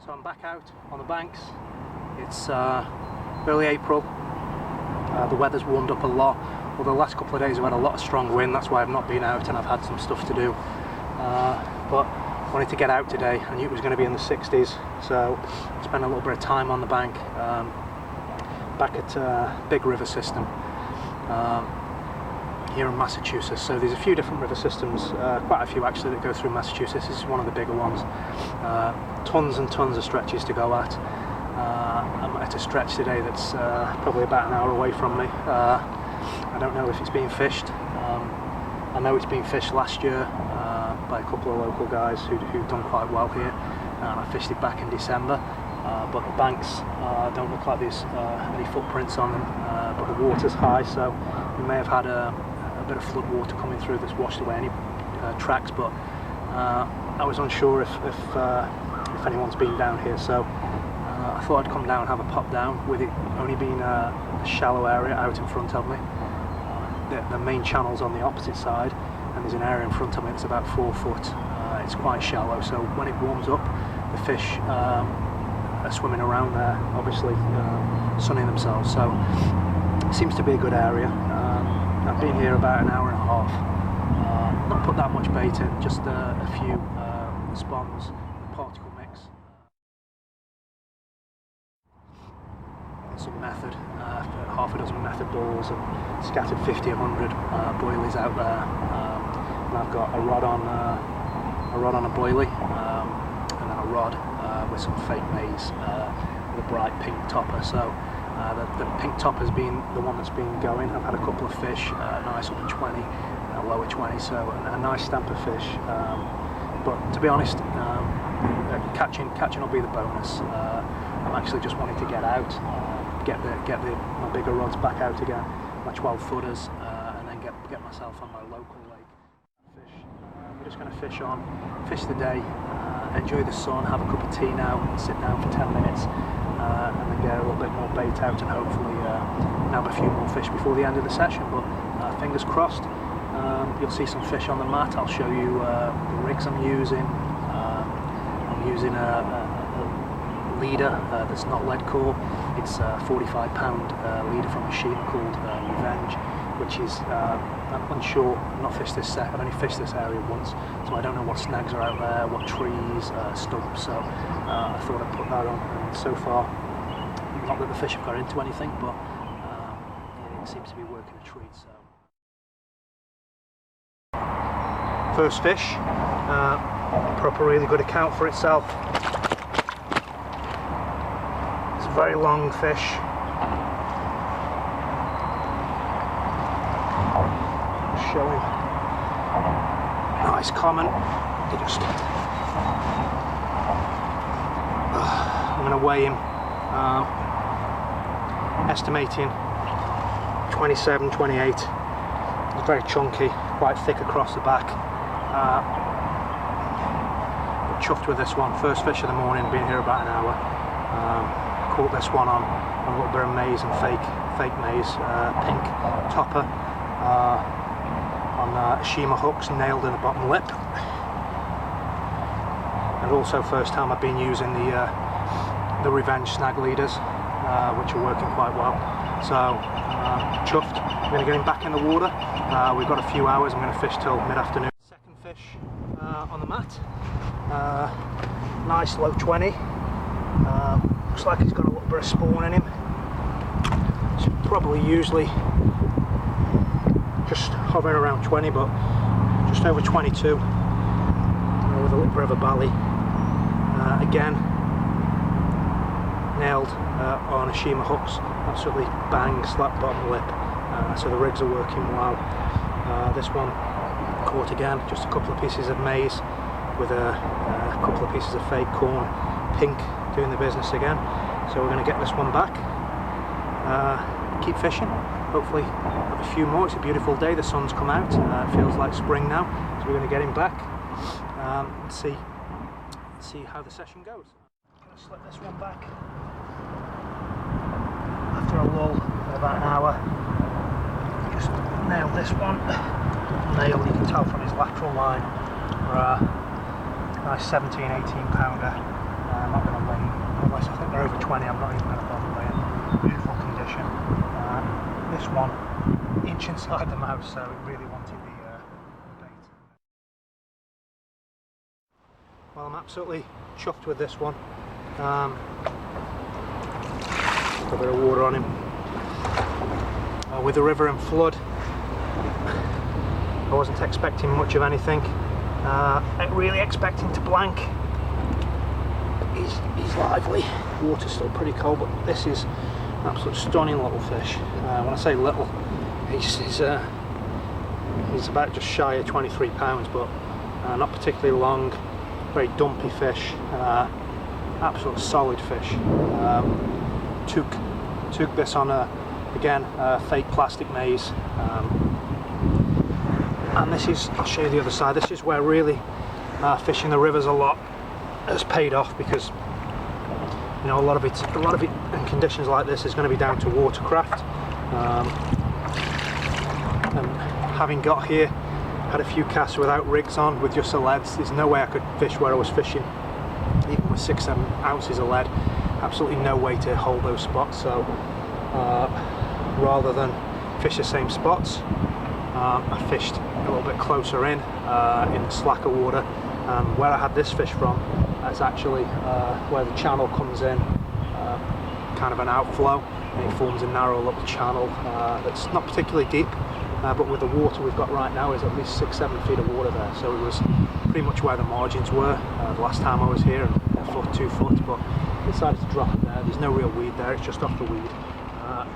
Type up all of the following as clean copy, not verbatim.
So I'm back out on the banks. It's early April. The weather's warmed up a lot. Although the last couple of days I've had a lot of strong wind, that's why I've not been out and I've had some stuff to do. But I wanted to get out today. I knew it was going to be in the 60s, so I spent a little bit of time on the bank, back at Big River System here in Massachusetts. So there's a few different river systems, quite a few actually, that go through Massachusetts. This is one of the bigger ones. Tons and tons of stretches to go at. I'm at a stretch today that's probably about an hour away from me. I don't know if it's being fished. I know it's been fished last year by a couple of local guys who've done quite well here, and I fished it back in December. But the banks don't look like there's any footprints on them, but the water's high, so we may have had a bit of flood water coming through that's washed away any tracks, but I was unsure if anyone's been down here, so I thought I'd come down and have a pop down, with it only being a shallow area out in front of me. The main channel's on the opposite side, and there's an area in front of me that's about 4 foot. It's quite shallow, so when it warms up, the fish are swimming around there, obviously sunning themselves, so it seems to be a good area. I've been here about an hour and a half. Not put that much bait in, just a few spawns, particle mix. Some method, half a dozen method balls, and scattered 50, 100 boilies out there. And I've got a rod on a boilie, and then a rod with some fake maize with a bright pink topper. So the pink topper's been the one that's been going. I've had a couple of fish, nice upper 20, lower 20, so a nice stamp of fish. But to be honest, catching will be the bonus. I'm actually just wanting to get out, get my bigger rods back out again, my 12 footers, and then get myself on my local lake. Fish. We're just going to fish on, fish the day, enjoy the sun, have a cup of tea now, sit down for 10 minutes, and then get a little bit more bait out, and hopefully nab a few more fish before the end of the session. But fingers crossed. You'll see some fish on the mat. I'll show you the rigs I'm using. I'm using a leader that's not lead core. It's a 45-pound leader from a machine called Revenge, which is, I'm unsure, I've not fished this set, I've only fished this area once, so I don't know what snags are out there, what trees, stumps, so I thought I'd put that on, and so far, not that the fish have got into anything, but it seems to be working a treat. So first fish, proper really good account for itself. It's a very long fish. Showing nice common. I'm going to weigh him, estimating 27, 28. He's very chunky, quite thick across the back. Chuffed with this one. First fish of the morning, been here about an hour. Caught this one on a little bit of maize and fake maize, pink topper, on Shima hooks nailed in the bottom lip. And also first time I've been using the Revenge snag leaders, which are working quite well. So chuffed. I'm going to get him back in the water. We've got a few hours. I'm going to fish till mid-afternoon. Second fish on the mat. Nice low 20. Looks like he's got a little bit of spawn in him. It's probably usually just hovering around 20, but just over 22 with a little bit of a belly. Again, nailed on a Shima hooks, absolutely bang, slap bottom lip, so the rigs are working well. This one caught again, just a couple of pieces of maize with a couple of pieces of fake corn, pink, doing the business again. So we're going to get this one back, keep fishing, hopefully have a few more. It's a beautiful day, the sun's come out, it feels like spring now, so we're going to get him back and see how the session goes. I'm going to slip this one back after a lull of about an hour. Just nailed this one, nailed, you can tell from his lateral line, nice 17, 18 pounder. I'm not going to link, powerless. I think they're over 20, I'm not even going to bother weighing. Beautiful condition. This one, inch inside the mouth, so it really wanted the bait. Well, I'm absolutely chuffed with this one. A bit of water on him. With the river in flood, I wasn't expecting much of anything. Really expecting to blank. He's lively. Water's still pretty cold, but this is an absolute stunning little fish. When I say little, he's about just shy of 23 pounds, but not particularly long. Very dumpy fish. Absolute solid fish. Took this on again fake plastic maize. And this is, I'll show you the other side, this is where really fishing the rivers a lot has paid off, because you know a lot of it in conditions like this is going to be down to Watercraft. And having got here, had a few casts without rigs on, with just the leads, there's no way I could fish where I was fishing, even with 6-7 ounces of lead. Absolutely no way to hold those spots. So rather than fish the same spots, I fished a little bit closer in slacker water. Where I had this fish from, that's actually where the channel comes in, kind of an outflow, and it forms a narrow little channel that's not particularly deep, but with the water we've got right now is at least 6-7 feet of water there, so it was pretty much where the margins were the last time I was here, a foot, 2 foot, but I decided to drop it there. There's no real weed there, it's just off the weed,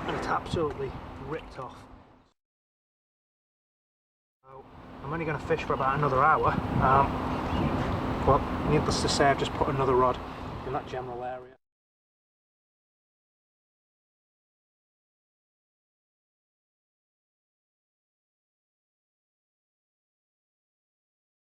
and it's absolutely ripped off. I'm only going to fish for about another hour, but needless to say I've just put another rod in that general area.